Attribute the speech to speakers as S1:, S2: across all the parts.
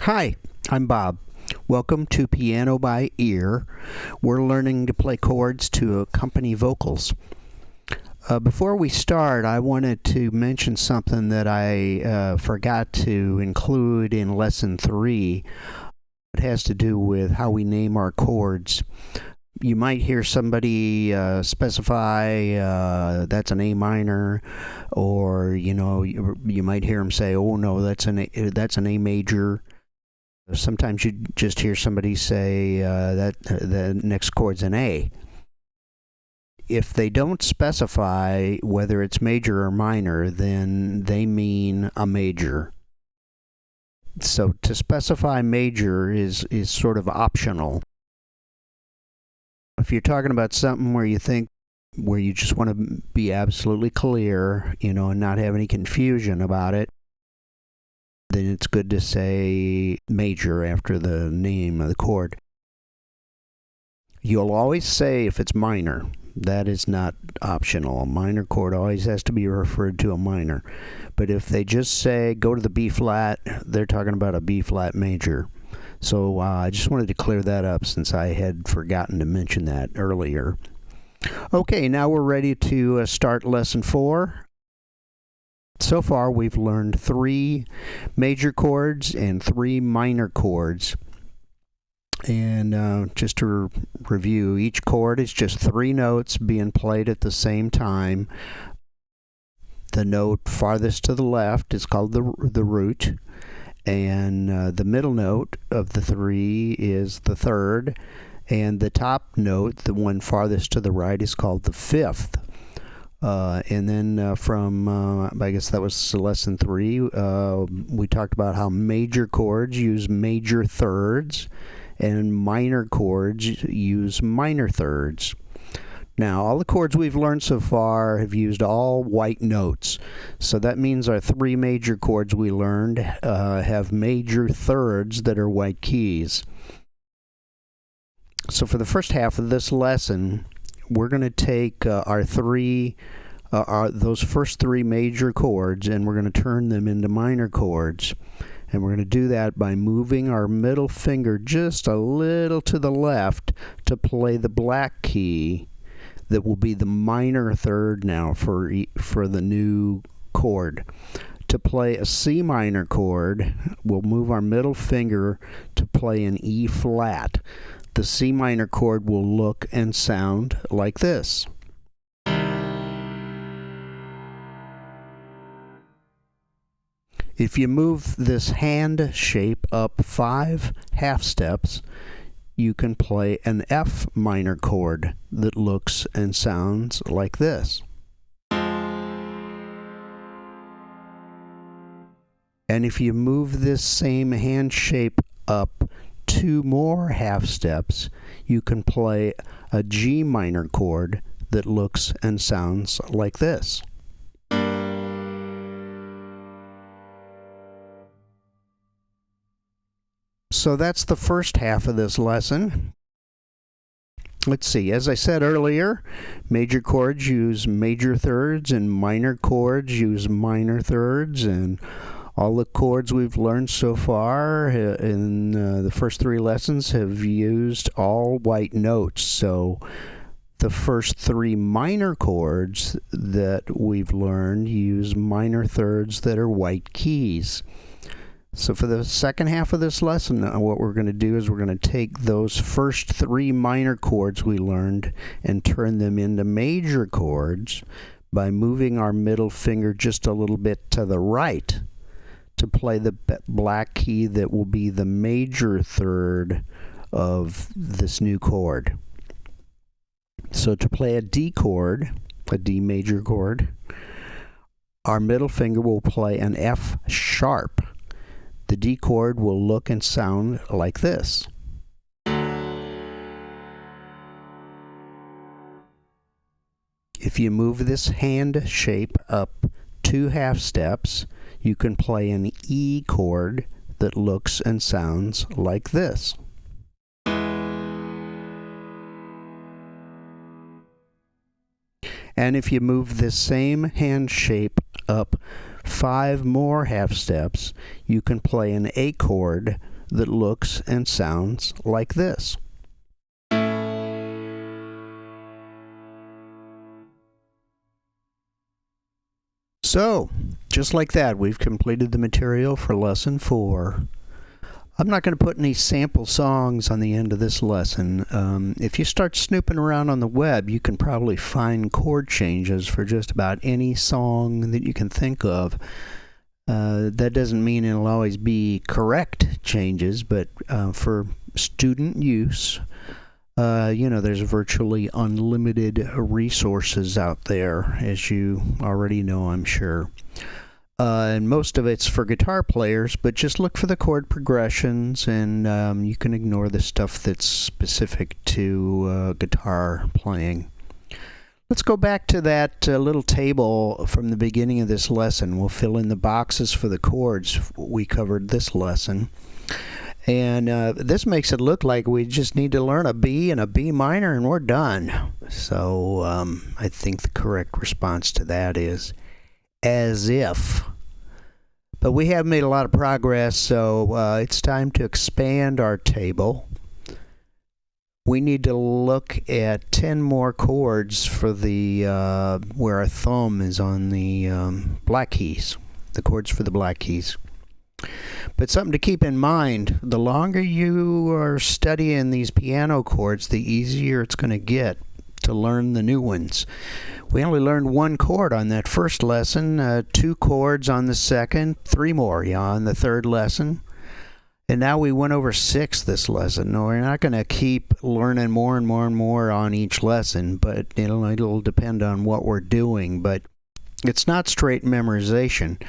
S1: Hi, I'm Bob. Welcome to Piano by Ear. We're learning to play chords to accompany vocals. Before we start, I wanted to mention something that I forgot to include in Lesson 3. It has to do with how we name our chords. You might hear somebody specify that's an A minor, or you might hear them say, "Oh no, that's an A major." Sometimes you just hear somebody say that the next chord's an A. If they don't specify whether it's major or minor, then they mean a major. So to specify major is sort of optional. If you're talking about something where you just want to be absolutely clear, and not have any confusion about it, then it's good to say major after the name of the chord. You'll always say if it's minor. That is not optional. A minor chord always has to be referred to a minor. But if they just say go to the B flat, they're talking about a B flat major. So I just wanted to clear that up since I had forgotten to mention that earlier. Okay, now we're ready to start Lesson 4. So far we've learned 3 major chords and 3 minor chords. And just to review, each chord is just 3 notes being played at the same time. The note farthest to the left is called the root, and the middle note of the 3 is the third, and the top note, the one farthest to the right, is called the fifth. And then from, I guess that was Lesson 3, we talked about how major chords use major thirds, and minor chords use minor thirds. Now, all the chords we've learned so far have used all white notes. So that means our 3 major chords we learned have major thirds that are white keys. So for the first half of this lesson, we're going to take those first 3 major chords, and we're going to turn them into minor chords. And we're going to do that by moving our middle finger just a little to the left to play the black key that will be the minor third now for the new chord. To play a C minor chord, we'll move our middle finger to play an E flat. The C minor chord will look and sound like this. If you move this hand shape up 5 half steps, you can play an F minor chord that looks and sounds like this. And if you move this same hand shape up 2 more half steps, you can play a G minor chord that looks and sounds like this. So that's the first half of this lesson. Let's see, as I said earlier, major chords use major thirds and minor chords use minor thirds, and all the chords we've learned so far in the first 3 lessons have used all white notes. So the first 3 minor chords that we've learned use minor thirds that are white keys. So for the second half of this lesson, what we're going to do is we're going to take those first 3 minor chords we learned and turn them into major chords by moving our middle finger just a little bit to the right to play the black key that will be the major third of this new chord. So to play a D chord, a D major chord, our middle finger will play an F sharp. The D chord will look and sound like this. If you move this hand shape up 2 half steps, you can play an E chord that looks and sounds like this. And if you move this same hand shape up 5 more half steps, you can play an A chord that looks and sounds like this. So, just like that, we've completed the material for Lesson 4. I'm not going to put any sample songs on the end of this lesson. If you start snooping around on the web, you can probably find chord changes for just about any song that you can think of. That doesn't mean it'll always be correct changes, but for student use, there's virtually unlimited resources out there, as you already know, I'm sure. And most of it's for guitar players, but just look for the chord progressions, and you can ignore the stuff that's specific to guitar playing. Let's go back to that little table from the beginning of this lesson. We'll fill in the boxes for the chords we covered this lesson. And this makes it look like we just need to learn a B and a B minor and we're done. So I think the correct response to that is as if. But we have made a lot of progress, so it's time to expand our table. We need to look at 10 more chords for the where our thumb is on the black keys, the chords for the black keys. But something to keep in mind, the longer you are studying these piano chords, the easier it's going to get to learn the new ones. We only learned one chord on that first lesson, 2 chords on the second, 3 more on the third lesson. And now we went over 6 this lesson. No, we're not going to keep learning more and more and more on each lesson, but it'll depend on what we're doing. But it's not straight memorization.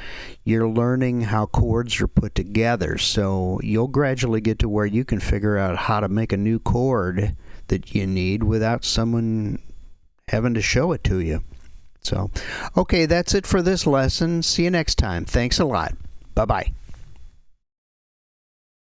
S1: You're learning how chords are put together, so you'll gradually get to where you can figure out how to make a new chord that you need without someone having to show it to you. So, okay, that's it for this lesson. See you next time. Thanks a lot. Bye-bye.